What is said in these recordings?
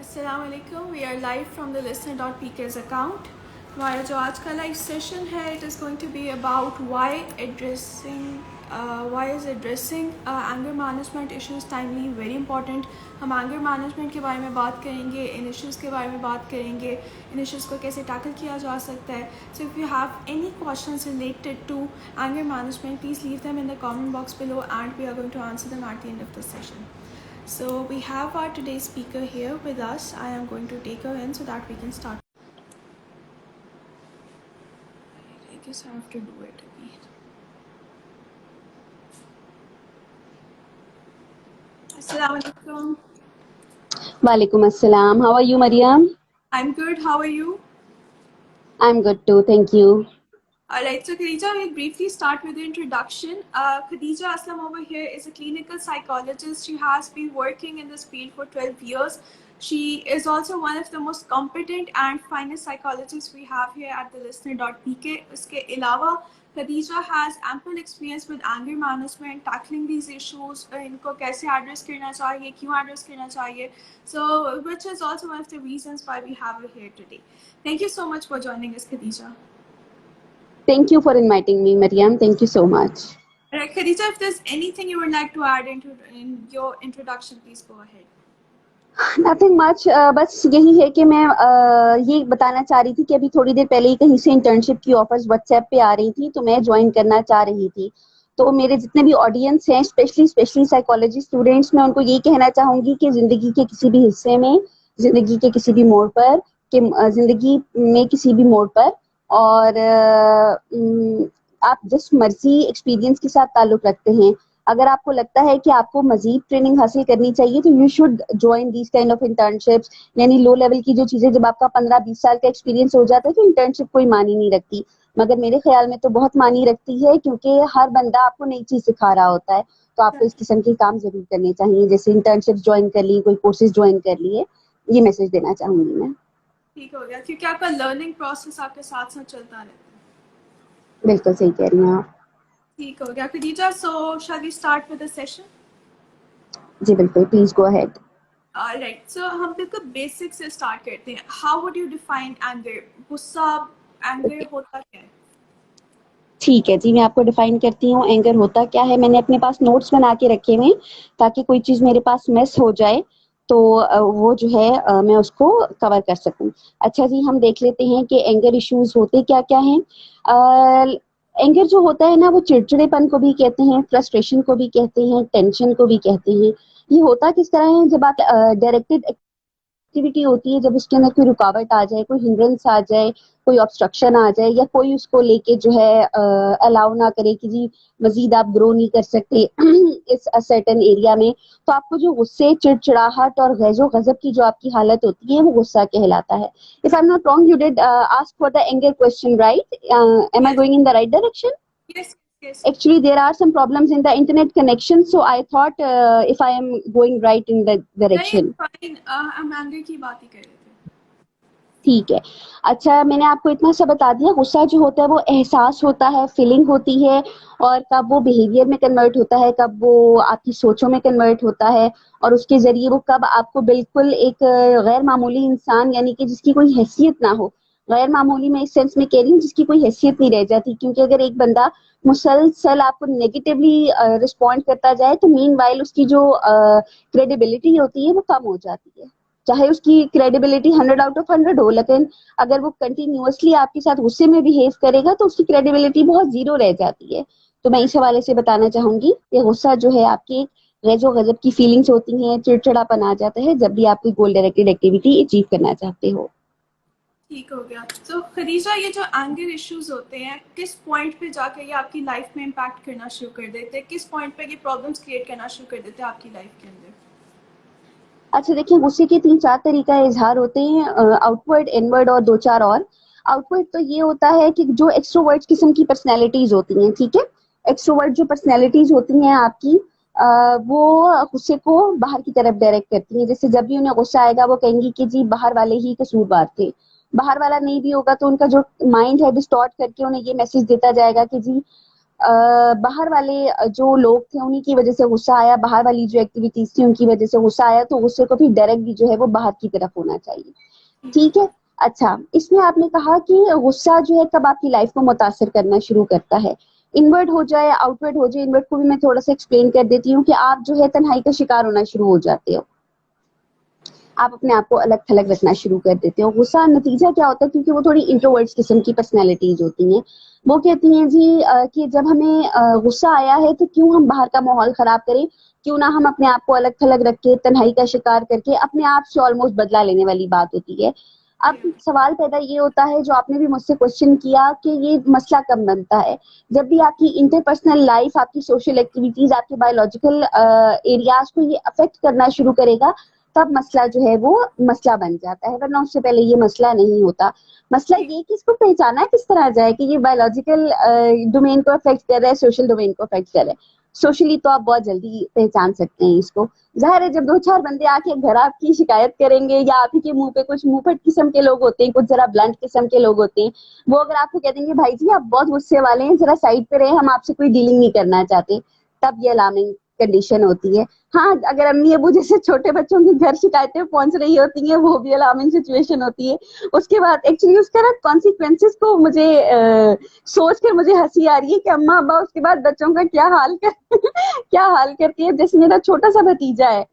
Assalamualaikum. We are live from the listener.pk's account. हमारा जो आज का लाइव सेशन है, it is going to be about why is addressing anger management issues timely very important. हम anger management के बारे में बात करेंगे, इन issues के बारे में बात करेंगे, इन issues को कैसे tackle किया जा सकता है. So if you have any questions related to anger management, please leave them in the comment box below and we are going to answer them at the end of the session. So we have our today's speaker here with us. I am going to take her in so that we can start. I guess I have to do it again. Assalamu alaikum. Walaikum assalam. How are you, Mariam? I'm good. How are you? I'm good too. Thank you. Alright, so Khadija, we'll briefly start with the introduction. Khadija Aslam over here is a clinical psychologist. She has been working in this field for 12 years. She is also one of the most competent and finest psychologists we have here at the listener.pk. Uske ilawa, Khadija has ample experience with anger management, tackling these issues, इनको कैसे address करना चाहिए, क्यों address करना चाहिए. So, which is also one of the reasons why we have her here today. Thank you so much for joining us, Khadija. Thank you for inviting me, Mariam. Thank you so much. Alright, Khadija, if there's anything you would like to add in your introduction, please go ahead. Nothing much. बस यही है कि मैं ये बताना चाह रही थी कि अभी थोड़ी देर पहले ही कहीं से इंटर्नशिप की ऑफर्स व्हाट्सएप पे आ रही थी, तो मैं ज्वाइन करना चाह रही थी. तो मेरे जितने भी ऑडियंस हैं, स्पेशली साइकोलॉजी स्टूडेंट्स, मैं उनको यही कहना चाहूंगी कि जिंदगी के किसी भी हिस्से में, जिंदगी के किसी भी मोड़ पर, जिंदगी में किसी भी मोड़ पर और आप जिस मर्जी एक्सपीरियंस के साथ ताल्लुक रखते हैं, अगर आपको लगता है कि आपको मजीद ट्रेनिंग हासिल करनी चाहिए तो you should join these kind of internships. यानी लो लेवल की जो चीजें, जब आपका 15-20 साल का एक्सपीरियंस हो जाता है तो इंटर्नशिप कोई मानी नहीं रखती, मगर मेरे ख्याल में तो बहुत मानी रखती है, क्योंकि हर बंदा आपको नई चीज सिखा रहा होता है. तो आपको इस किस्म के काम जरूर करने चाहिए, जैसे इंटर्नशिप ज्वाइन कर ली, कोई कोर्सेज ज्वाइन कर लिए. ये मैसेज देना चाहूंगी मैं. ठीक हो गया, क्योंकि आपका लर्निंग प्रोसेस आपके साथ साथ चलता रहता है. बिल्कुल सही कह रही हैं आप. ठीक हो गया Khadija, so shall we start with the session? जी बिल्कुल, please go ahead. Alright, so हम बिल्कुल बेसिक से स्टार्ट करते हैं. How would you define anger? गुस्सा, एंगर होता क्या है? ठीक है जी, मैं आपको डिफाइन करती हूँ एंगर होता क्या है. मैंने अपने पास नोट्स बना के रखे हुए ताकि कोई चीज मेरे पास मिस हो जाए तो वो जो है मैं उसको कवर कर सकूं. अच्छा जी, हम देख लेते हैं कि एंगर इश्यूज होते क्या क्या हैं. एंगर जो होता है ना, वो चिड़चिड़ेपन को भी कहते हैं, फ्रस्ट्रेशन को भी कहते हैं, टेंशन को भी कहते हैं. ये होता किस तरह है, जब आप डायरेक्टेड एक्टिविटी होती है, जब उसके अंदर कोई रुकावट आ जाए, कोई हिंड्रेंस आ जाए, कोई ऑब्स्ट्रक्शन आ जाए, या कोई उसको लेके जो है अलाउ ना करे कि जी मजीद आप ग्रो नहीं कर सकते इस सर्टेन एरिया में, तो आपको जो गुस्से, चिड़चिड़ाहट और गैजो गजब की जो आपकी हालत होती है, वो गुस्सा कहलाता है. If I am not wrong, you did ask for the anger question, right? Am I going in the right direction? Yes, yes. Actually, there are some problems in the internet connection, so I thought if I am going right in the direction. नहीं, fine. हम anger की बात ही कर रहे थे. ठीक है. अच्छा, मैंने आपको इतना सा बता दिया. गुस्सा जो होता है वो एहसास होता है, फीलिंग होती है, और कब वो बिहेवियर में कन्वर्ट होता है, कब वो आपकी सोचों में कन्वर्ट होता है, और उसके जरिए वो कब आपको बिल्कुल एक गैर मामूली इंसान, यानी कि जिसकी कोई हैसियत ना हो, गैर मामूली मैं इस सेंस में कह रही हूँ जिसकी कोई हैसियत नहीं रह जाती, क्योंकि अगर एक बंदा मुसलसल आपको नेगेटिवली रिस्पॉन्ड करता जाए तो मीनवाइल उसकी जो क्रेडिबिलिटी होती है वो कम हो जाती है. चाहे उसकी क्रेडिबिलिटी 100 आउट ऑफ 100 हो, लेकिन अगर वो कंटिन्यूअसली आपके साथ गुस्से में बिहेव करेगा तो उसकी क्रेडिबिलिटी बहुत जीरो रह जाती है. तो मैं इस हवाले से बताना चाहूंगी कि गुस्सा जो है आपकी गैजो गजब की फीलिंग्स होती हैं, चिड़चिड़ापन आ जाता है जब भी आप कोई गोल डायरेक्टेड एक्टिविटी अचीव करना चाहते हो. ठीक हो गया. तो खदीजा, ये जो एंगर इश्यूज होते हैं, किस पॉइंट पे जाकर ये आपकी लाइफ में इम्पैक्ट करना शुरू कर देते हैं? किस पॉइंट पे ये प्रॉब्लम्स क्रिएट करना शुरू कर देते हैं आपकी लाइफ के अंदर? अच्छा देखिए, गुस्से के 3-4 तरीका इजहार होते हैं, आउटवर्ड, इनवर्ड और 2-4 और. आउटवर्ड तो ये होता है कि जो एक्सट्रोवर्ट किस्म की पर्सनैलिटीज होती हैं, ठीक है, एक्सट्रोवर्ट जो पर्सनैलिटीज होती हैं आपकी, वो गुस्से को बाहर की तरफ डायरेक्ट करती हैं. जैसे जब भी उन्हें गुस्सा आएगा वो कहेंगी कि जी बाहर वाले ही कसूरवार थे. बाहर वाला नहीं भी होगा तो उनका जो माइंड है डिस्टॉर्ट करके उन्हें ये मैसेज देता जाएगा कि जी बाहर वाले जो लोग थे उन्हीं की वजह से गुस्सा आया, बाहर वाली जो एक्टिविटीज थी उनकी वजह से गुस्सा आया, तो गुस्से को भी डायरेक्टली जो है वो बाहर की तरफ होना चाहिए। ठीक है। अच्छा, इसमें आपने कहा कि गुस्सा जो है कब आपकी लाइफ को मुतासिर करना शुरू करता है, इनवर्ट हो जाए आउटवर्ट हो जाए। इनवर्ट को भी मैं थोड़ा सा एक्सप्लेन कर देती हूँ कि आप जो है तन्हाई का शिकार होना शुरू हो जाते हो, आप अपने आप को अलग थलग रखना शुरू कर देते हो। गुस्सा नतीजा क्या होता है, क्योंकि वो थोड़ी इंट्रोवर्ट्स किस्म की पर्सनैलिटीज होती हैं, वो कहती हैं जी कि जब हमें गुस्सा आया है तो क्यों हम बाहर का माहौल खराब करें, क्यों ना हम अपने आप को अलग थलग रख के तन्हाई का शिकार करके अपने आप से ऑलमोस्ट बदला लेने वाली बात होती है। अब सवाल पैदा ये होता है, जो आपने भी मुझसे क्वेश्चन किया, कि ये मसला कब बनता है, जब भी आपकी इंटरपर्सनल लाइफ, आपकी सोशल एक्टिविटीज, आपके बायोलॉजिकल एरियाज को ये अफेक्ट करना शुरू करेगा, तब मसला जो है वो मसला बन जाता है, वरना उससे पहले ये मसला नहीं होता। मसला ये कि इसको पहचाना किस तरह जाए कि ये बायोलॉजिकल डोमेन को अफेक्ट कर रहा है, सोशल डोमेन को अफेक्ट कर रहा है। सोशली तो आप बहुत जल्दी पहचान सकते हैं इसको। जाहिर है, जब 2-4 बंदे आके घर आपकी शिकायत करेंगे, या आप ही के मुंह पे कुछ मुंहफट किस्म के लोग होते हैं, कुछ जरा ब्लंट किस्म के लोग होते हैं, वो अगर आपको कह देंगे भाई जी आप बहुत गुस्से वाले हैं, जरा साइड पे रहे, हम आपसे कोई डीलिंग नहीं करना चाहते, तब ये अलार्मिंग कंडीशन होती है। हाँ, अगर अम्मी अबू जैसे छोटे बच्चों की घर शिकायतें पहुंच रही होती हैं, वो भी अलार्मिंग सिचुएशन होती है। उसके बाद एक्चुअली उसका ना कॉन्सिक्वेंसेस को मुझे सोच कर मुझे हंसी आ रही है कि अम्मा अब्बा उसके बाद बच्चों का क्या हाल कर क्या हाल करती है। जैसे मेरा छोटा सा भतीजा है,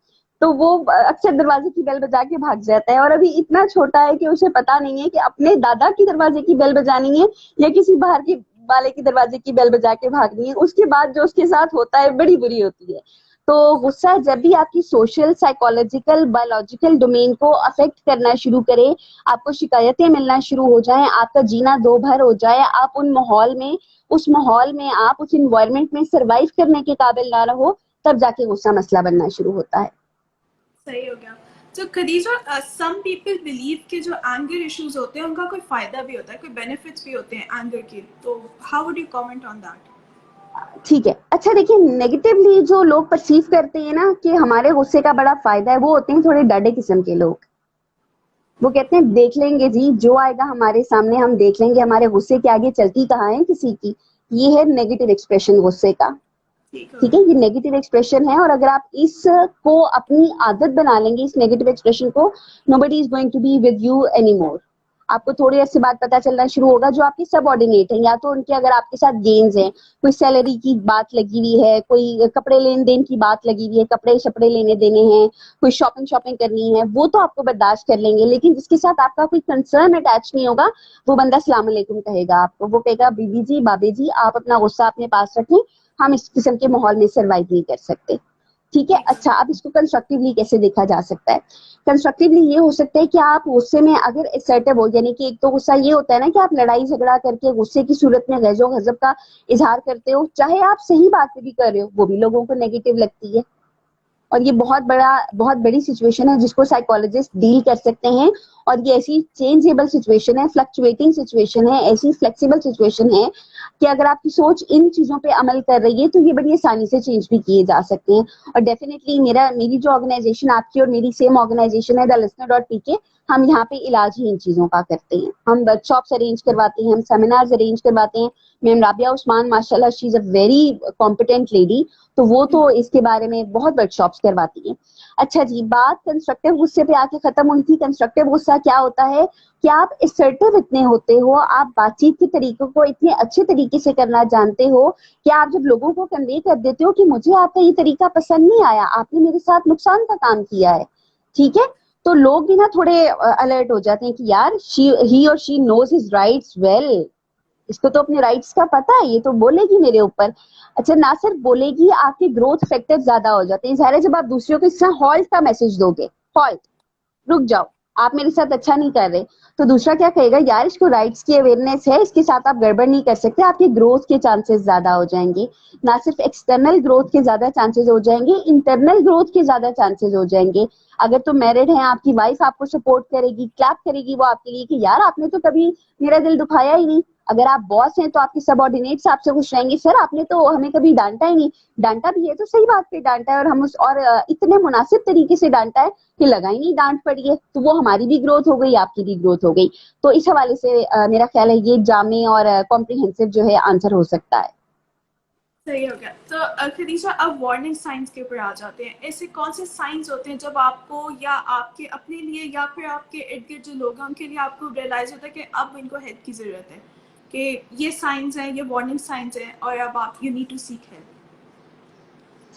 तो वो अक्सर दरवाजे की बेल बजा के भाग जाता है, और अभी इतना छोटा है कि उसे पता नहीं है कि अपने दादा की दरवाजे की बेल बजानी है या किसी बाहर की वाले की दरवाजे की बेल बजा के भागनी है। उसके बाद जो उसके साथ होता है बड़ी बुरी होती है। तो गुस्सा जब भी आपकी सोशल, साइकोलॉजिकल, बायोलॉजिकल डोमेन को अफेक्ट करना शुरू करे, आपको शिकायतें मिलना शुरू हो जाएं, आपका जीना दो भर हो जाए, आप उस माहौल में आप उस इन्वायरमेंट में सरवाइव करने के काबिल ना रहो, तब जाके गुस्सा मसला बनना शुरू होता है। सही हो गया। तो खदीजा, सम पीपल बिलीव कि जो एंगर इश्यूज होते हैं उनका कोई फायदा भी होता है, कोई बेनिफिट्स भी होते हैं एंगर के, तो how would you comment on that? ठीक है। अच्छा देखिए, नेगेटिवली जो लोग परसीव करते हैं ना कि हमारे गुस्से का बड़ा फायदा है, वो होते हैं थोड़े डरे किस्म के लोग। वो कहते हैं देख लेंगे जी, जो आएगा हमारे सामने हम देख लेंगे, हमारे गुस्से के आगे चलती कहाँ है किसी की। ये है नेगेटिव एक्सप्रेशन गुस्से का। ठीक है, ये नेगेटिव एक्सप्रेशन है, और अगर आप इसको अपनी आदत बना लेंगे, इस नेगेटिव एक्सप्रेशन को, nobody is going to be with you anymore. आपको थोड़ी ऐसी बात पता चलना शुरू होगा, जो आपके सबऑर्डिनेट है, या तो उनके अगर आपके साथ गेन्स हैं, कोई सैलरी की बात लगी हुई है, कोई कपड़े लेन देन की बात लगी हुई है, कपड़े शपड़े लेने देने हैं, कोई शॉपिंग करनी है, वो तो आपको बर्दाश्त कर लेंगे। लेकिन जिसके साथ आपका कोई कंसर्न अटैच नहीं होगा, वो बंदा सलाम अलैकुम कहेगा आपको, वो कहेगा बीबी जी, बाबे जी, आप अपना गुस्सा अपने पास रखें, हम इस किस्म के माहौल में सर्वाइव नहीं कर सकते। ठीक है। अच्छा, अब इसको कंस्ट्रक्टिवली कैसे देखा जा सकता है? कंस्ट्रक्टिवली ये हो सकता है कि आप गुस्से में अगर असर्टिव हो, यानी कि एक तो गुस्सा ये होता है ना कि आप लड़ाई झगड़ा करके गुस्से की सूरत में गैजो गजब का इजहार करते हो, चाहे आप सही बात भी कर रहे हो, वो भी लोगों को नेगेटिव लगती है। और ये बहुत बड़ी सिचुएशन है जिसको साइकोलॉजिस्ट डील कर सकते हैं। और ये ऐसी चेंजेबल सिचुएशन है, फ्लक्चुएटिंग सिचुएशन है, ऐसी फ्लेक्सिबल सिचुएशन है कि अगर आपकी सोच इन चीजों पे अमल कर रही है तो ये बड़ी आसानी से चेंज भी किए जा सकते हैं। और डेफिनेटली मेरी जो ऑर्गेनाइजेशन, आपकी और मेरी सेम ऑर्गेनाइजेशन है, द लिसनर.pk, हम यहाँ पे इलाज ही इन चीजों का करते हैं। हम वर्कशॉप्स अरेंज करवाते हैं, हम सेमिनार्स अरेंज करवाते हैं। मैम राबिया उस्मान, माशाल्लाह, she is a very competent lady, तो वो तो इसके बारे में बहुत वर्कशॉप्स करवाती हैं। अच्छा जी, बात कंस्ट्रक्टिव गुस्से पे आके खत्म हुई थी। कंस्ट्रक्टिव गुस्सा क्या होता है कि आप असर्टिव इतने होते हो, आप बातचीत के तरीकों को इतने अच्छे तरीके से करना जानते हो कि आप जब लोगों को कन्वे कर देते हो कि मुझे आपका ये तरीका पसंद नहीं आया, आपने मेरे साथ नुकसान का काम किया है, ठीक है, तो लोग भी ना थोड़े अलर्ट हो जाते हैं कि यार ही और she knows his rights well, इसको तो अपने राइट्स का पता है, ये तो बोलेगी मेरे ऊपर। अच्छा, ना सिर्फ बोलेगी, आपके ग्रोथ फैक्टर ज्यादा हो जाते हैं। ज़ाहिर है, जब आप दूसरों को इस तरह हॉल्ट का मैसेज दोगे, हॉल्ट, रुक जाओ, आप मेरे साथ अच्छा नहीं कर रहे, तो दूसरा क्या कहेगा, यार इसको राइट्स की अवेयरनेस है, इसके साथ आप गड़बड़ नहीं कर सकते, आपके ग्रोथ के चांसेस ज्यादा हो जाएंगे। ना सिर्फ एक्सटर्नल ग्रोथ के ज्यादा चांसेस हो जाएंगे, इंटरनल ग्रोथ के ज्यादा चांसेस हो जाएंगे। अगर तो मैरिड है, आपकी वाइफ आपको सपोर्ट करेगी, क्लैप करेगी वो आपके लिए कि यार आपने तो कभी मेरा दिल दुखाया ही नहीं। अगर आप बॉस हैं तो आपके सबऑर्डिनेट्स आपसे खुश रहेंगे, सर आपने तो हमें कभी डांटा ही नहीं, डांटा भी है तो सही बात पे डांटा है, और हम इतने मुनासिब तरीके से डांटा है कि लगा ही नहीं डांट पड़ी है, तो वो हमारी भी ग्रोथ हो गई, आपकी भी ग्रोथ हो गई। तो इस हवाले से मेरा ख्याल है ये जामे और कॉम्प्रिहेंसिव जो है आंसर हो सकता है। सही हो गया। तो खदीजा, अब वार्निंग साइंस के ऊपर आ जाते हैं। ऐसे कौन से साइंस होते हैं जब आपको या आपके अपने लिए या फिर आपके इर्द गिर्द जो लोग हैं उनके लिए आपको रियलाइज होता है कि अब इनको हेल्प की ज़रूरत है, कि ये साइंस हैं, ये वार्निंग साइंस हैं और अब आप you need to seek help?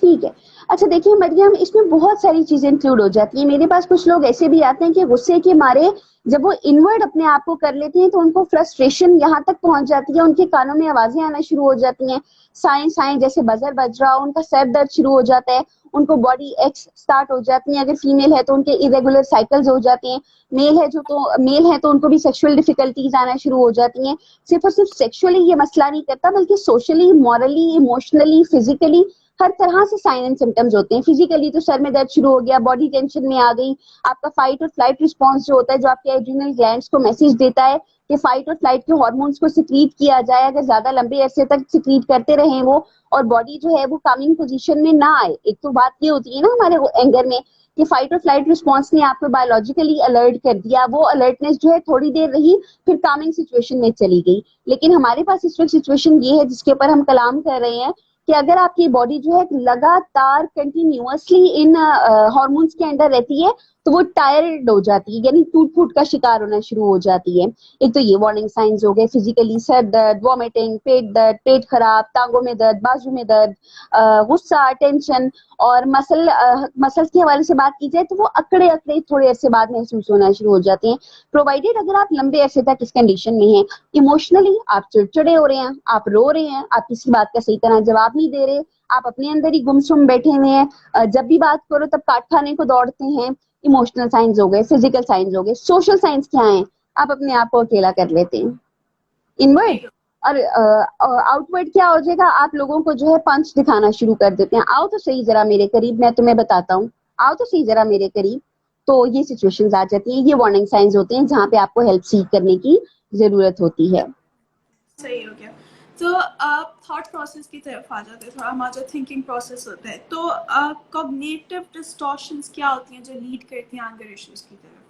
ठीक है। अच्छा देखिए मरियम, इसमें बहुत सारी चीजें इंक्लूड हो जाती हैं। मेरे पास कुछ लोग ऐसे भी आते हैं कि गुस्से के मारे जब वो इनवर्ड अपने आप को कर लेते हैं तो उनको फ्रस्ट्रेशन यहाँ तक पहुंच जाती है, उनके कानों में आवाजें आना शुरू हो जाती हैं, साए साए जैसे बजर बज रहा हो, उनका सर दर्द शुरू हो जाता है, उनको बॉडी एक्स स्टार्ट हो जाती है, अगर फीमेल है तो उनके इरेगुलर साइकिल्स हो जाते हैं, मेल है तो उनको भी सेक्सुअल डिफिकल्टीज आना शुरू हो जाती हैं। सिर्फ और सिर्फ सेक्सुअली ये मसला नहीं करता, बल्कि सोशली, मॉरली, इमोशनली, फिजिकली हर तरह से साइन एंड सिम्टम्स होते हैं। फिजिकली तो सर में दर्द शुरू हो गया, बॉडी टेंशन में आ गई, आपका फाइट और फ्लाइट रिस्पॉन्स जो होता है, जो आपके एड्रिनल ग्लैंड्स को मैसेज देता है कि फाइट और फ्लाइट के हार्मोन्स को सिक्रीट किया जाए, अगर ज्यादा लंबे अरसे तक सिक्रीट करते रहे वो और बॉडी जो है वो कामिंग पोजीशन में ना आए। एक तो बात ये होती है ना हमारे एंगर में कि फाइट और फ्लाइट रिस्पॉन्स ने आपको बायोलॉजिकली अलर्ट कर दिया, वो अलर्टनेस जो है थोड़ी देर रही, फिर कामिंग सिचुएशन में चली गई। लेकिन हमारे पास इस वक्त सिचुएशन ये है जिसके ऊपर हम कलाम कर रहे हैं कि अगर आपकी बॉडी जो है लगातार कंटिन्यूअसली इन हार्मोन्स के अंडर रहती है तो वो टायर्ड हो जाती है, यानी टूट फूट का शिकार होना शुरू हो जाती है। एक तो ये वार्निंग साइंस हो गए, फिजिकली सर दर्द, वॉमिटिंग, पेट दर्द, पेट खराब, टांगों में दर्द, बाजू में दर्द, गुस्सा, टेंशन, और मसल्स के हवाले से बात की जाए तो वो अकड़े अकड़े थोड़े अरसे बाद महसूस होना शुरू हो जाते हैं, प्रोवाइडेड अगर आप लंबे अरसे तक इस कंडीशन में हैं। इमोशनली आप चिड़चिड़े हो रहे हैं, आप रो रहे हैं, आप किसी बात का सही तरह जवाब नहीं दे रहे, आप अपने अंदर ही गुमसुम बैठे हुए हैं, जब भी बात करो तब काट खाने को दौड़ते हैं। इमोशनल साइंस हो गए, फिजिकल साइंस हो गए। सोशल साइंस क्या है? आप अपने आप को अकेला कर लेते हैं, इनवर्ड। और आउटवर्ड क्या हो जाएगा? आप लोगों को जो है पंच दिखाना शुरू कर देते हैं, आओ तो सही जरा मेरे करीब, मैं तुम्हें बताता हूँ, आओ तो सही जरा मेरे करीब। तो ये सिचुएशंस आ जाती हैं, ये वार्निंग साइंस होते हैं जहाँ पे आपको हेल्प सीख करने की जरूरत होती है। सही हो गया। तो अब थॉट प्रोसेस की तरफ आ जाते हैं, थोड़ा हमारा जो थिंकिंग प्रोसेस होता है। तो कॉग्निटिव डिस्टॉर्शंस क्या होती हैं जो लीड करती हैं एंगर इश्यूज की तरफ?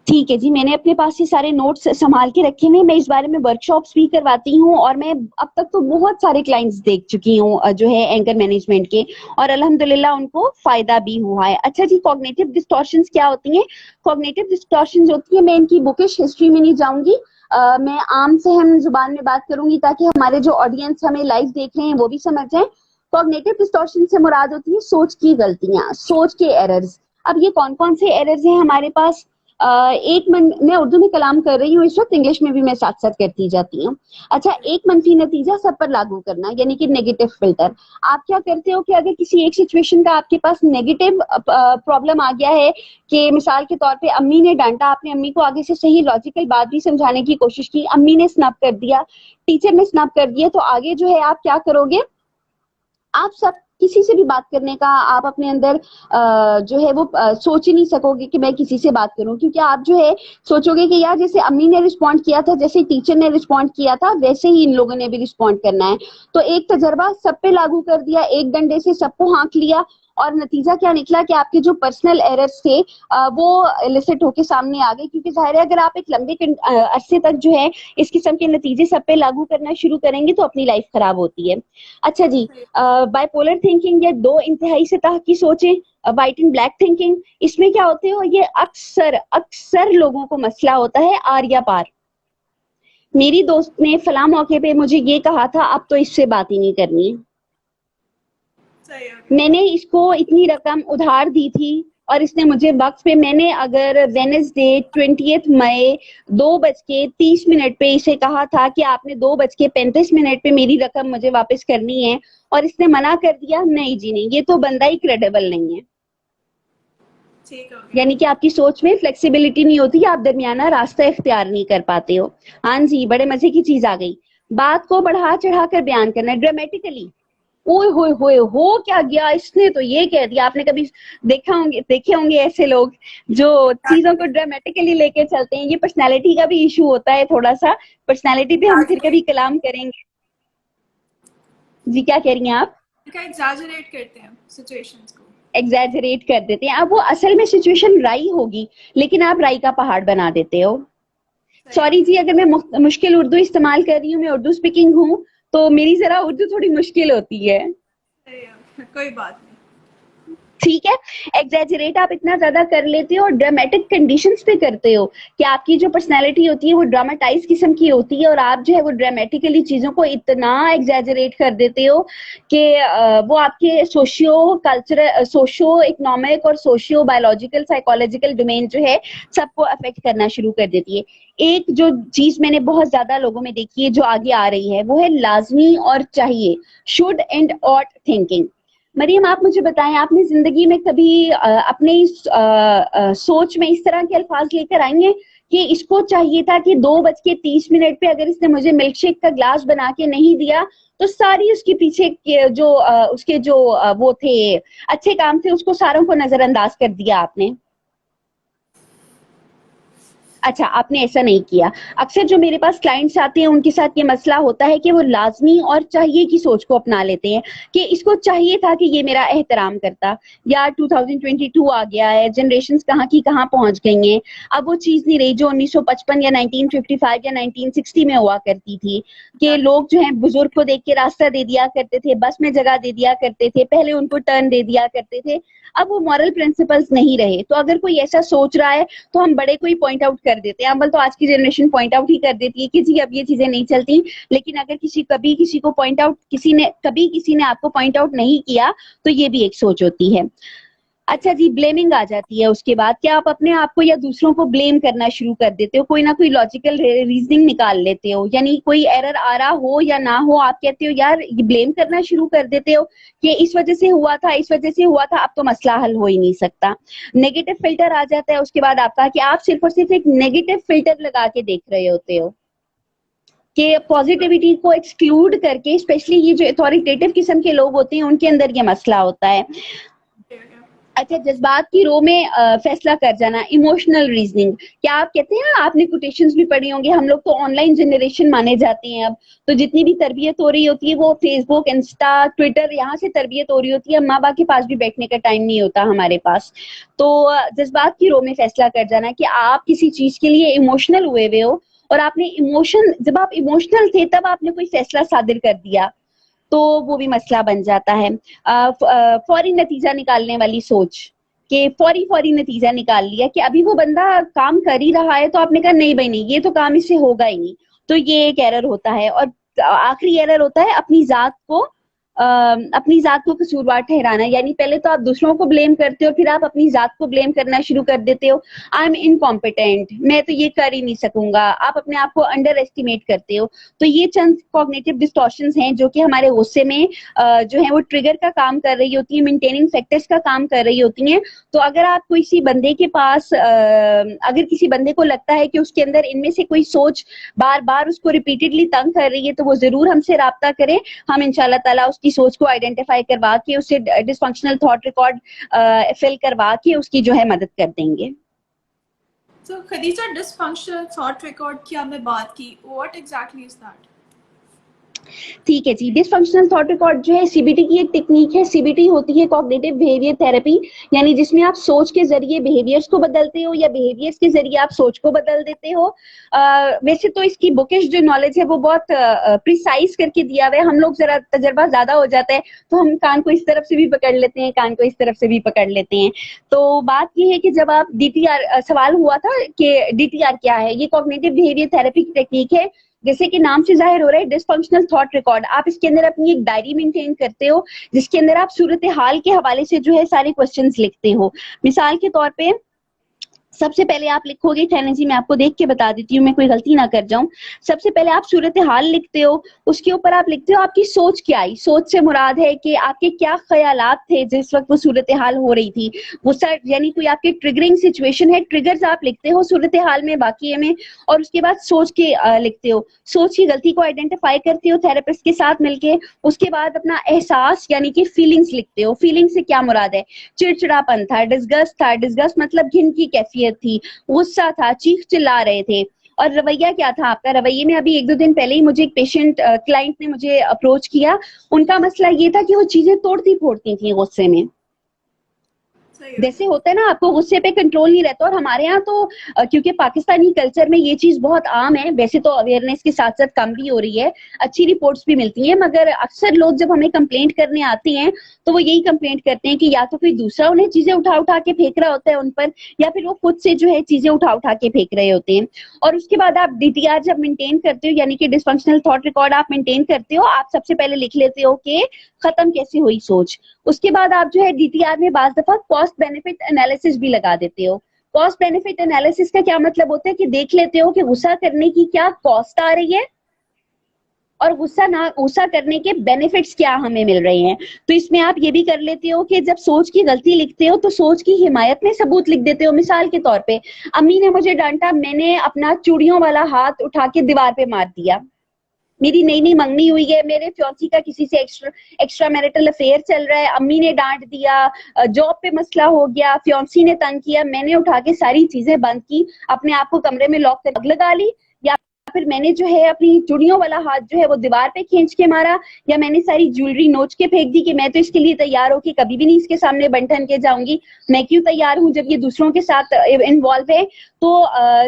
ठीक है जी, मैंने अपने पास ये सारे नोट्स संभाल के रखे हुए, मैं इस बारे में वर्कशॉप्स भी करवाती हूँ और मैं अब तक तो बहुत सारे क्लाइंट्स देख चुकी हूँ जो है एंकर मैनेजमेंट के, और अल्हम्दुलिल्लाह उनको फायदा भी हुआ है। अच्छा जी, कॉग्निटिव डिस्टॉर्शंस क्या होती हैं? कॉग्निटिव डिस्टॉर्शंस होती है, मैं इनकी बुकिश हिस्ट्री में नहीं जाऊंगी, मैं आम से हम जुबान में बात करूंगी ताकि हमारे जो ऑडियंस हमें लाइव देख रहे हैं वो भी समझ जाए। कॉग्निटिव डिस्टॉर्शन से मुराद होती है सोच की गलतियां, सोच के एरर्स। अब ये कौन कौन से एरर्स हैं हमारे पास? मैं उर्दू में कलाम कर रही हूँ इस वक्त, इंग्लिश में भी मैं साथ साथ करती जाती हूँ। अच्छा, एक मंफी नतीजा सब पर लागू करना, यानी कि नेगेटिव फिल्टर। आप क्या करते हो कि अगर किसी एक सिचुएशन का आपके पास नेगेटिव प्रॉब्लम आ गया है, कि मिसाल के तौर पे अम्मी ने डांटा, आपने अम्मी को आगे से सही लॉजिकल बात भी समझाने की कोशिश की, अम्मी ने स्नैप कर दिया, टीचर ने स्नैप कर दिया, तो आगे जो है आप क्या करोगे? आप सब किसी से भी बात करने का आप अपने अंदर जो है वो सोच ही नहीं सकोगे कि मैं किसी से बात करूं, क्योंकि आप जो है सोचोगे कि यार जैसे अम्मी ने रिस्पॉन्ड किया था, जैसे टीचर ने रिस्पॉन्ड किया था, वैसे ही इन लोगों ने भी रिस्पॉन्ड करना है। तो एक तजर्बा सब पे लागू कर दिया, एक डंडे से सबको हाँक लिया, और नतीजा क्या निकला कि आपके जो पर्सनल एरर्स थे वो इलिसिट होके सामने आ गए, क्योंकि जाहिर है अगर आप एक लंबे अरसे तक जो है इस किस्म के नतीजे सब पे लागू करना शुरू करेंगे तो अपनी लाइफ खराब होती है। अच्छा जी, बाइपोलर थिंकिंग या दो इंतहाई सतह की सोचें, व्हाइट एंड ब्लैक थिंकिंग, इसमें क्या होते हो? ये अक्सर अक्सर लोगों को मसला होता है आर या पार। मेरी दोस्त ने फला मौके पे मुझे ये कहा था, अब तो इससे बात ही नहीं करनी है। सही हो गया। मैंने इसको इतनी रकम उधार दी थी और इसने मुझे वक्त पे, मैंने अगर वेनेसडे 20 मई 2:30 पे इसे कहा था कि आपने 2:35 पे मेरी रकम मुझे वापस करनी है, और इसने मना कर दिया, नहीं जी नहीं, ये तो बंदा ही क्रेडिबल नहीं है। ठीक हो गया। यानी कि आपकी सोच में फ्लेक्सिबिलिटी नहीं होती, आप दरमियाना रास्ता इख्तियार नहीं कर पाते हो। हाँ जी, बड़े मजे की चीज आ गई, बात को बढ़ा चढ़ा कर बयान करना ड्रामेटिकली। ओए होए होए, हो क्या गया, इसने तो ये कह दिया। आपने कभी देखे होंगे ऐसे लोग जो चीजों को ड्रामेटिकली लेके चलते हैं। ये पर्सनालिटी का भी इशू होता है थोड़ा सा, पर्सनालिटी पे हम फिर कभी कलाम करेंगे। जी क्या कह रही हैं आप? एग्जैजरेट करते हैं सिचुएशंस को। एग्जैजरेट कर देते हैं। अब वो असल में सिचुएशन राई होगी, लेकिन आप राई का पहाड़ बना देते हो। सॉरी जी, अगर मैं मुश्किल उर्दू इस्तेमाल कर रही हूँ, मैं उर्दू स्पीकिंग हूँ, तो मेरी जरा उर्दू थोड़ी मुश्किल होती है। कोई बात नहीं। ठीक है। एग्जैजरेट आप इतना ज्यादा कर लेते हो और ड्रामेटिक कंडीशंस पे करते हो कि आपकी जो पर्सनैलिटी होती है वो ड्रामेटाइज किस्म की होती है और आप जो है वो ड्रामेटिकली चीजों को इतना एग्जैजरेट कर देते हो कि वो आपके सोशियो कल्चरल, सोशियो इकोनॉमिक और सोशियो बायोलॉजिकल साइकोलॉजिकल डोमेन जो है सबको अफेक्ट करना शुरू कर देती है। एक जो चीज मैंने बहुत ज्यादा लोगों में देखी है जो आगे आ रही है वो है लाजमी और चाहिए, should and ought thinking. Maryam, आप मुझे बताएं, आपने जिंदगी में कभी अपने सोच में इस तरह के अल्फाज लेकर आई हैं कि इसको चाहिए था कि 2:30 पे अगर इसने मुझे मिल्क शेक का ग्लास बना के नहीं दिया तो सारी उसके पीछे के जो उसके जो वो थे अच्छे काम थे उसको सारों को नजरअंदाज कर दिया आपने? अच्छा, आपने ऐसा नहीं किया। अक्सर जो मेरे पास क्लाइंट्स आते हैं उनके साथ ये मसला होता है कि वो लाजमी और चाहिए की सोच को अपना लेते हैं कि इसको चाहिए था कि ये मेरा एहतराम करता। यार 2022 आ गया है, जनरेशंस कहाँ की कहाँ पहुंच गई हैं। अब वो चीज नहीं रही जो 1955 या 1955 या 1960 में हुआ करती थी कि लोग जो है बुजुर्ग को देख के रास्ता दे दिया करते थे, बस में जगह दे दिया करते थे, पहले उनको टर्न दे दिया करते थे। अब वो मॉरल प्रिंसिपल्स नहीं रहे। तो अगर कोई ऐसा सोच रहा है तो हम बड़े को ही पॉइंट आउट कर देते हैं। अव्वल तो आज की जनरेशन पॉइंट आउट ही कर देती है कि जी अब ये चीजें नहीं चलती, लेकिन अगर किसी को पॉइंट आउट किसी ने आपको पॉइंट आउट नहीं किया तो ये भी एक सोच होती है। अच्छा जी, ब्लेमिंग आ जाती है उसके बाद। क्या आप अपने आप को या दूसरों को ब्लेम करना शुरू कर देते हो? कोई ना कोई लॉजिकल रीजनिंग निकाल लेते हो, यानी कोई एरर आ रहा हो या ना हो, आप कहते हो यार ये ब्लेम करना शुरू कर देते हो कि इस वजह से हुआ था, इस वजह से हुआ था, अब तो मसला हल हो ही नहीं सकता। नेगेटिव फिल्टर आ जाता है उसके बाद आपका कि आप सिर्फ और सिर्फ एक नेगेटिव फिल्टर लगा के देख रहे होते हो कि पॉजिटिविटी को एक्सक्लूड करके। स्पेशली ये जो अथॉरिटेटिव किस्म के लोग होते हैं उनके अंदर ये मसला होता है। अच्छा, जज्बात की रो में फैसला कर जाना, इमोशनल रीजनिंग। क्या आप कहते हैं, आपने कोटेशंस भी पढ़ी होंगी, हम लोग तो ऑनलाइन जनरेशन माने जाते हैं अब, तो जितनी भी तरबियत हो रही होती है वो फेसबुक, इंस्टा, ट्विटर, यहाँ से तरबियत हो रही होती है। माँ बाप के पास भी बैठने का टाइम नहीं होता हमारे पास। तो जज्बात की रो में फैसला कर जाना कि आप किसी चीज के लिए इमोशनल हुए हो और आपने जब आप इमोशनल थे तब आपने कोई फैसला सादिर कर दिया तो वो भी मसला बन जाता है। फौरी नतीजा निकालने वाली सोच कि फौरी नतीजा निकाल लिया कि अभी वो बंदा काम कर ही रहा है तो आपने कहा नहीं भाई नहीं, ये तो काम इससे होगा ही नहीं, तो ये एक एरर होता है। और आखिरी एरर होता है अपनी जात को कसूरवार ठहराना। यानी पहले तो आप दूसरों को ब्लेम करते हो, फिर आप अपनी जात को ब्लेम करना शुरू कर देते हो। आई एम इनकॉम्पिटेंट, मैं तो ये कर ही नहीं सकूंगा। आप अपने आप को अंडर एस्टिमेट करते हो। तो ये चंद कॉग्निटिव डिस्टॉर्शंस हैं जो कि हमारे गुस्से में जो है वो ट्रिगर का काम कर रही होती है, मेंटेनिंग फैक्टर्स का काम कर रही होती हैं। तो अगर आप किसी बंदे के पास अगर किसी बंदे को लगता है कि उसके अंदर इनमें से कोई सोच बार बार उसको रिपीटेडली तंग कर रही है तो वो जरूर हमसे राब्ता करें। हम इंशाल्लाह ताला उसकी सोच को आइडेंटिफाई करवा के उससे डिसफंक्शनल थॉट रिकॉर्ड फिल करवा के उसकी जो है मदद कर देंगे। So Khadija, dysfunctional thought record की आपने बात की, what exactly is that? ठीक है जी, डिसफंक्शनल थॉट रिकॉर्ड जो है सीबीटी की एक टेक्निक है। सीबीटी होती है कॉग्निटिव बिहेवियर थेरेपी, यानी जिसमें आप सोच के जरिए बिहेवियर्स को बदलते हो या बिहेवियर्स के जरिए आप सोच को बदल देते हो। वैसे तो इसकी बुकिश जो नॉलेज है वो बहुत प्रिसाइज करके दिया हुआ है। हम लोग जरा तजर्बा ज्यादा हो जाता है तो हम कान को इस तरफ से भी पकड़ लेते हैं, कान को इस तरफ से भी पकड़ लेते हैं। तो बात ये है कि जब आप डीटीआर, सवाल हुआ था कि डीटीआर क्या है, ये कॉग्निटिव बिहेवियर थेरेपी की टेक्निक है। जैसे कि नाम से जाहिर हो रहा है, डिसफंक्शनल थॉट रिकॉर्ड। आप इसके अंदर अपनी एक डायरी मेंटेन करते हो जिसके अंदर आप सूरत हाल के हवाले से जो है सारे क्वेश्चंस लिखते हो। मिसाल के तौर पे सबसे पहले आप लिखोगे, ठहरें जी मैं आपको देख के बता देती हूँ, मैं कोई गलती ना कर जाऊं। सबसे पहले आप सूरत हाल लिखते हो, उसके ऊपर आप लिखते हो आपकी सोच क्या आई। सोच से मुराद है कि आपके क्या ख्यालात थे जिस वक्त वो सूरत हाल हो रही थी, वो सर यानी कोई आपकी ट्रिगरिंग सिचुएशन है। ट्रिगर्स आप लिखते हो सूरत हाल में, वाकये में, और उसके बाद सोच के लिखते हो। सोच की गलती को आइडेंटिफाई करते हो थेरेपिस्ट के साथ मिलके। उसके बाद अपना एहसास यानी कि फीलिंग्स लिखते हो। फीलिंग से क्या मुराद है, चिड़चिड़ापन था, डिस्गस्ट था, डिस्गस्ट मतलब घिन की कैफियत थी, गुस्सा था, चीख चिल्ला रहे थे, और रवैया क्या था आपका। रवैये में अभी 1-2 दिन पहले ही मुझे एक पेशेंट क्लाइंट ने मुझे अप्रोच किया, उनका मसला ये था कि वो चीजें तोड़ती फोड़ती थी गुस्से में। सही हो जैसे गया। होता है ना, आपको गुस्से पे कंट्रोल नहीं रहता। और हमारे यहाँ तो क्योंकि पाकिस्तानी कल्चर में ये चीज बहुत आम है, वैसे तो अवेयरनेस के साथ साथ कम भी हो रही है, अच्छी रिपोर्ट्स भी मिलती हैं, मगर अक्सर लोग जब हमें कंप्लेंट करने आते हैं तो वो यही कंप्लेंट करते हैं कि या तो कोई दूसरा उन्हें चीजें उठा उठा के फेंक रहा होता है उन पर, या फिर वो खुद से जो है चीजें उठा उठा के फेंक रहे होते हैं। और उसके बाद आप डीटीआर जब मेंटेन करते हो, यानी कि डिसफंक्शनल थॉट रिकॉर्ड आप मेंटेन करते हो, आप सबसे पहले लिख लेते हो कि खत्म कैसे हुई सोच। उसके बाद आप जो है डीटीआर में बाज दफा कॉस्ट बेनिफिट एनालिसिस भी लगा देते हो। कॉस्ट बेनिफिट एनालिसिस का क्या मतलब होता है कि देख लेते हो कि गुस्सा करने की क्या कॉस्ट आ रही है और गुस्सा करने के बेनिफिट्स क्या हमें मिल रहे हैं। तो इसमें आप ये भी कर लेते हो कि जब सोच की गलती लिखते हो तो सोच की हिमायत में सबूत लिख देते हो। मिसाल के तौर पे, अम्मी ने मुझे डांटा, मैंने अपना चूड़ियों वाला हाथ उठा के दीवार पे मार दिया। मेरी नई नई मंगनी हुई है, मेरे फ्योंसी का किसी से एक्स्ट्रा मैरिटल अफेयर चल रहा है, अम्मी ने डांट दिया, जॉब पे मसला हो गया, फ्योंसी ने तंग किया, मैंने उठा के सारी चीजें बंद की, अपने आप को कमरे में लॉक कर आग लगा ली, या फिर मैंने जो है अपनी चूड़ियों वाला हाथ जो है वो दीवार पे खींच के मारा, या मैंने सारी ज्वेलरी नोच के फेंक दी कि मैं तो इसके लिए तैयार हूँ कि कभी भी नहीं इसके सामने बंठन के जाऊंगी, मैं क्यों तैयार हूँ जब ये दूसरों के साथ इन्वॉल्व है। तो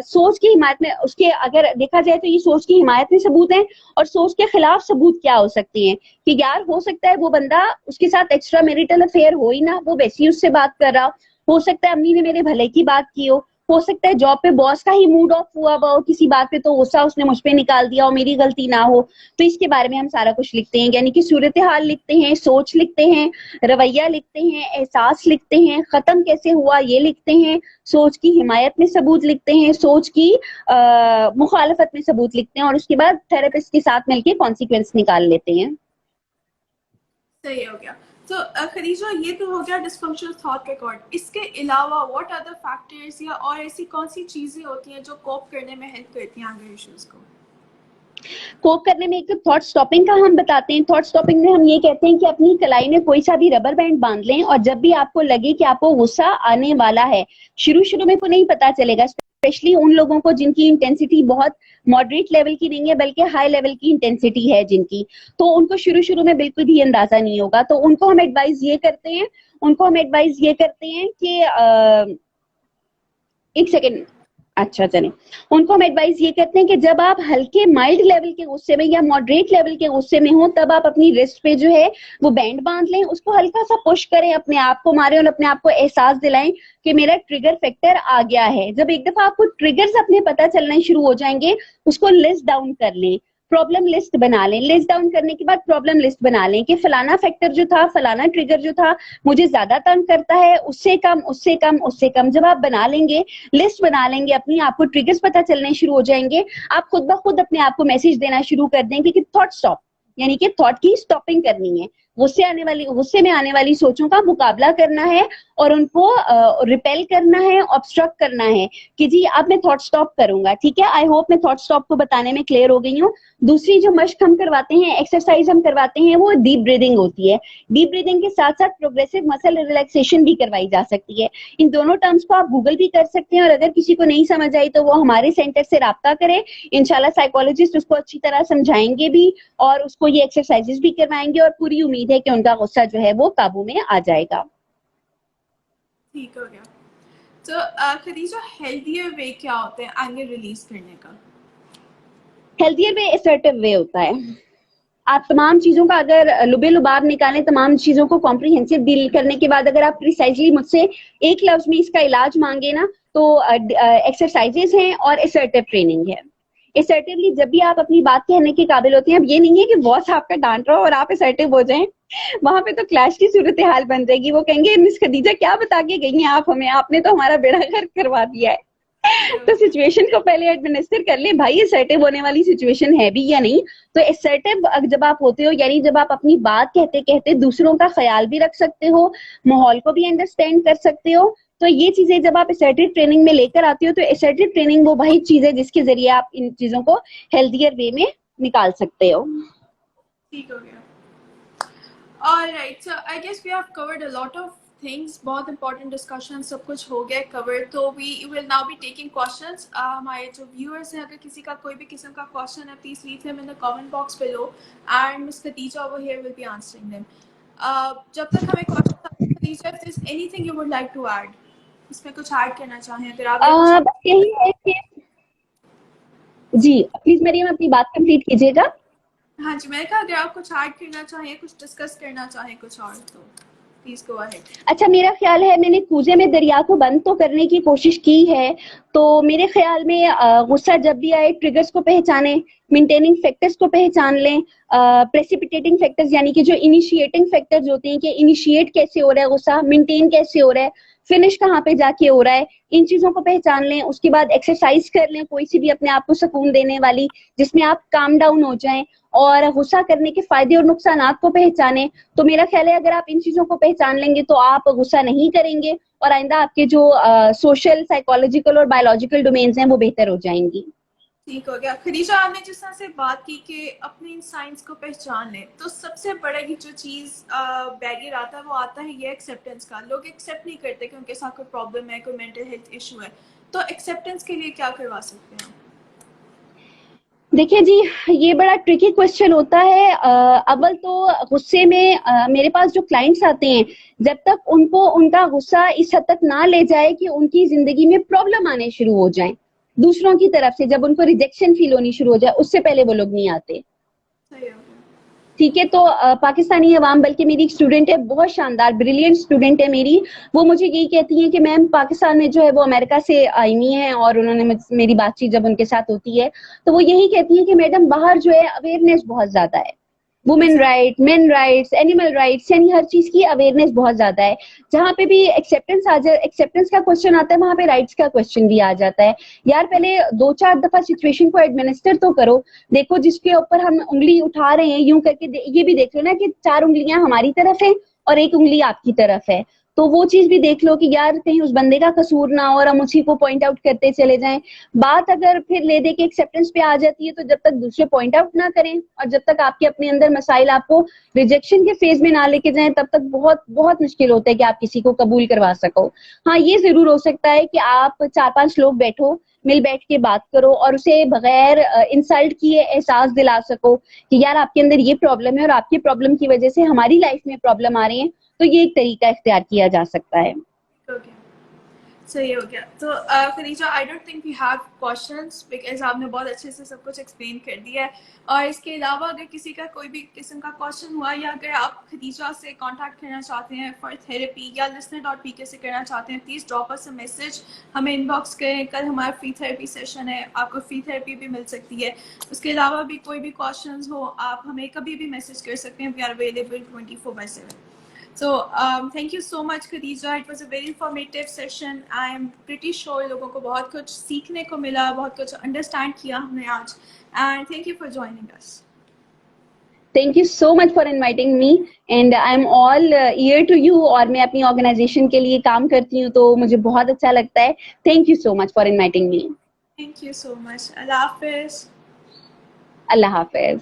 सोच की हिमायत में, उसके अगर देखा जाए तो ये सोच की हिमायत में सबूत है। और सोच के खिलाफ सबूत क्या हो सकते हैं कि यार हो सकता है वो बंदा, उसके साथ एक्स्ट्रा मैरिटल अफेयर हो ही ना, वो वैसे ही उससे बात कर रहा हो सकता है अम्मी ने मेरे भले की बात की हो सकता है जॉब पे बॉस का ही मूड ऑफ हुआ हो किसी बात पे, तो गुस्सा उसने मुझ पे निकाल दिया और मेरी गलती ना हो। तो इसके बारे में हम सारा कुछ लिखते हैं, यानी कि सूरत हाल लिखते हैं, सोच लिखते हैं, रवैया लिखते हैं, एहसास लिखते हैं, खत्म कैसे हुआ ये लिखते हैं, सोच की हिमायत में सबूत लिखते हैं, सोच की मुखालफत में सबूत लिखते हैं, और उसके बाद थेरेपिस्ट के साथ मिलकर कॉन्सिक्वेंस निकाल लेते हैं। सही हो गया। तो खदीजा, ये तो हो गया डिस्फंक्शनल थॉट रिकॉर्ड। इसके अलावा व्हाट अदर फैक्टर्स या और ऐसी कौन सी चीजें होती हैं जो कोप करने में हेल्प करती हैं एंगर इश्यूज को? कोप करने में एक तो थॉट स्टॉपिंग का हम बताते हैं। थॉट स्टॉपिंग में हम ये कहते हैं कि अपनी कलाई में कोई सा भी रबर बैंड बांध लें, और जब भी आपको लगे कि आपको गुस्सा आने वाला है, शुरू शुरू में को नहीं पता चलेगा, स्पेशली उन लोगों को जिनकी इंटेंसिटी बहुत मॉडरेट लेवल की नहीं है बल्कि हाई लेवल की इंटेंसिटी है जिनकी, तो उनको शुरू शुरू में बिल्कुल भी अंदाजा नहीं होगा। तो उनको हम एडवाइस ये करते हैं, कि एक सेकेंड, अच्छा चले, उनको हम एडवाइस ये करते हैं कि जब आप हल्के माइल्ड लेवल के गुस्से में या मॉडरेट लेवल के गुस्से में हो, तब आप अपनी रिस्ट पे जो है वो बैंड बांध लें, उसको हल्का सा पुश करें, अपने आप को मारें और अपने आप को एहसास दिलाएं कि मेरा ट्रिगर फैक्टर आ गया है। जब एक दफा आपको ट्रिगर्स अपने पता चलना शुरू हो जाएंगे, उसको लिस्ट डाउन कर लें, प्रॉब्लम लिस्ट बना लें। लिस्ट डाउन करने के बाद प्रॉब्लम लिस्ट बना लें कि फलाना फैक्टर जो था, फलाना ट्रिगर जो था, मुझे ज्यादा तंग करता है, उससे कम, उससे कम, उससे कम। जब आप बना लेंगे, लिस्ट बना लेंगे अपनी, आपको ट्रिगर्स पता चलने शुरू हो जाएंगे, आप खुद ब खुद अपने आप को मैसेज देना शुरू कर देंगे कि थॉट स्टॉप, यानी कि थॉट की स्टॉपिंग करनी है, गुस्से में आने वाली सोचों का मुकाबला करना है और उनको रिपेल करना है, ऑब्स्ट्रक्ट करना है कि जी अब मैं थॉट स्टॉप करूंगा। ठीक है, आई होप मैं थॉट स्टॉप को बताने में क्लियर हो गई हूँ। दूसरी जो मश्क हम करवाते हैं, एक्सरसाइज हम करवाते हैं, वो डीप ब्रीदिंग होती है। डीप ब्रीदिंग के साथ साथ प्रोग्रेसिव मसल रिलैक्सेशन भी करवाई जा सकती है। इन दोनों टर्म्स को आप गूगल भी कर सकते हैं, और अगर किसी को नहीं समझ आई तो वो हमारे सेंटर से राब्ता करे, इंशाल्लाह साइकोलॉजिस्ट उसको अच्छी तरह समझाएंगे भी और उसको ये एक्सरसाइजेस भी करवाएंगे, और पूरी उम्मीद है कि उनका गुस्सा जो है वो काबू में आ जाएगा। ठीक हो गया। तो खदीजा, हेल्दियर वे क्या होते हैं एंगर रिलीज करने का? हेल्थियर वे असर्टिव वे होता है। आप तमाम चीजों का अगर लुबे लुबाब निकालें, तमाम चीजों को कॉम्प्रिहेंसिव डील करने के बाद अगर आप प्रिसाइजली मुझसे एक लफ्ज में इसका इलाज मांगे ना, तो एक्सरसाइजेस हैं और असर्टिव ट्रेनिंग है। असर्टिवली जब भी आप अपनी बात कहने के काबिल होते हैं, अब ये नहीं है कि बॉस आपका डांट रहा हो और आप असर्टिव हो जाएं, वहां पे तो क्लैश की सूरत हाल बन जाएगी। वो कहेंगे मिस खदीजा क्या बता के गई हैं आप हमें, आपने तो हमारा बेड़ा गर्क करवा दिया है। तो सिचुएशन को पहले एडमिनिस्टर कर ले भाई, असर्टिव होने वाली सिचुएशन है भी या नहीं। तो असर्टिव जब आप होते हो, यानी जब आप अपनी बात कहते कहते दूसरों का ख्याल भी रख सकते हो, माहौल को भी अंडरस्टैंड कर सकते हो, तो ये चीजें जब आप असर्टिव ट्रेनिंग में लेकर आते हो, तो असर्टिव ट्रेनिंग वो वही चीज है जिसके जरिए आप इन चीजों को हेल्थियर वे में निकाल सकते हो। ठीक हो गया। Alright, so I guess we have covered a lot of things. बहुत important discussion, सब कुछ हो गया cover. तो we will now be taking questions. हमारे जो viewers हैं, अगर किसी का कोई भी किस्म का question है, please leave them in the comment box below, and Miss Khadija over here will be answering them. जब तक हमें questions Khadija, if there's anything you would like to add, इसमें कुछ ऐड करना चाहें अगर आप बस यही है कि जी प्लीज मरियम अपनी बात कंप्लीट कीजिएगा। हाँ जी, मैंने कहा अगर आप कुछ ऐड करना चाहें, कुछ डिस्कस करना चाहें कुछ और, तो प्लीज गो अहेड। अच्छा, मेरा ख्याल है मैंने कूजे में दरिया को बंद तो करने की कोशिश की है, तो मेरे ख्याल में गुस्सा जब भी आए ट्रिगर्स को पहचाने, मेंटेनिंग फैक्टर्स को पहचान लें, प्रेसिपिटेटिंग फैक्टर्स यानी कि जो इनिशिएटिंग फैक्टर्स होते हैं कि इनिशिएट कैसे हो रहा है गुस्सा, मेंटेन कैसे हो रहा है, फिनिश कहाँ पे जाके हो रहा है, इन चीजों को पहचान लें। उसके बाद एक्सरसाइज कर लें कोई सी भी अपने आप को सुकून देने वाली, जिसमें आप काम डाउन हो जाएं, और गुस्सा करने के फायदे और नुकसानात को पहचानें। तो मेरा ख्याल है अगर आप इन चीजों को पहचान लेंगे तो आप गुस्सा नहीं करेंगे और आइंदा आपके जो सोशल, साइकोलॉजिकल और बायोलॉजिकल डोमेन्स हैं वो बेहतर हो जाएंगी। ठीक हो गया। खदीजा, आपने जिस तरह से बात की कि अपने इन साइंस को पहचान लें, तो सबसे बड़ा ही जो चीज़ बैरियर आता है वो आता है ये एक्सेप्टेंस का। लोग एक्सेप्ट नहीं करते कि उनके साथ कोई प्रॉब्लम है, कोई मेंटल हेल्थ इशू है। तो एक्सेप्टेंस के लिए क्या करवा सकते हैं? देखिए जी, ये बड़ा ट्रिकी क्वेश्चन होता है। अव्वल तो गुस्से में मेरे पास जो क्लाइंट्स आते हैं, जब तक उनको उनका गुस्सा इस हद तक ना ले जाए कि उनकी जिंदगी में प्रॉब्लम आने शुरू हो जाए दूसरों की तरफ से, जब उनको रिजेक्शन फील होनी शुरू हो जाए, उससे पहले वो लोग नहीं आते। सही हो गया। ठीक है, तो पाकिस्तानी अवाम, बल्कि मेरी एक स्टूडेंट है, बहुत शानदार ब्रिलियंट स्टूडेंट है मेरी, वो मुझे यही कहती है कि मैम पाकिस्तान में जो है वो अमेरिका से आई हुई हैं, और उन्होंने मेरी बातचीत जब उनके साथ होती है तो वो यही कहती है कि मैडम बाहर जो है अवेयरनेस बहुत ज्यादा है, women right, main rights, animal rights, यानी हर चीज की अवेयरनेस बहुत ज्यादा है। जहां पे भी एक्सेप्टेंस आ जाए, एक्सेप्टेंस का क्वेश्चन आता है, वहां पे राइट्स का क्वेश्चन भी आ जाता है। यार पहले 2-4 दफा सिचुएशन को एडमिनिस्टर तो करो। देखो जिसके ऊपर हम उंगली उठा रहे हैं, यूं करके ये भी देख लो ना कि 4 उंगलियां हमारी तरफ है और 1 उंगली आपकी तरफ है, तो वो चीज भी देख लो कि यार कहीं उस बंदे का कसूर ना हो और हम उसी को पॉइंट आउट करते चले जाएं। बात अगर फिर ले दे के एक्सेप्टेंस पे आ जाती है, तो जब तक दूसरे पॉइंट आउट ना करें और जब तक आपके अपने अंदर मसाइल आपको रिजेक्शन के फेज में ना लेके जाएं, तब तक बहुत बहुत मुश्किल होता है कि आप किसी को कबूल करवा सको। हाँ, ये जरूर हो सकता है कि आप 4-5 लोग बैठो, मिल बैठ के बात करो और उसे बगैर इंसल्ट किए एहसास दिला सको कि यार आपके अंदर ये प्रॉब्लम है और आपकी प्रॉब्लम की वजह से हमारी लाइफ में प्रॉब्लम आ रही है, तो ये एक तरीका इख्तियार किया जा सकता है। Okay. सही हो गया। तो Khadija, I don't think we have questions, because आपने बहुत अच्छे से सब कुछ एक्सप्लेन कर दिया है। और इसके अलावा अगर किसी का कोई भी किस्म का क्वेश्चन हुआ, या अगर आप खदीजा से कांटेक्ट करना चाहते हैं फॉर थेरेपी, या listener.pk से करना चाहते हैं, please drop us a message, हमें इनबॉक्स करें। कल हमारा फ्री थेरेपी सेशन है, आपको फ्री थेरेपी भी मिल सकती है। उसके अलावा भी कोई भी क्वेश्चन हो, आप हमें कभी भी मैसेज कर सकते हैं। We are available 24/7. So thank you so much, Khadija. It was a very informative session. I am pretty sure लोगों को बहुत कुछ सीखने को मिला, बहुत कुछ understand किया हमने आज. And thank you for joining us. Thank you so much for inviting me and I'm all ear to you। और मैं अपनी ऑर्गेनाइजेशन के लिए काम करती हूँ, तो मुझे बहुत अच्छा लगता है। Thank you so much for inviting me। Thank you so much. Allah Hafiz. Allah Hafiz.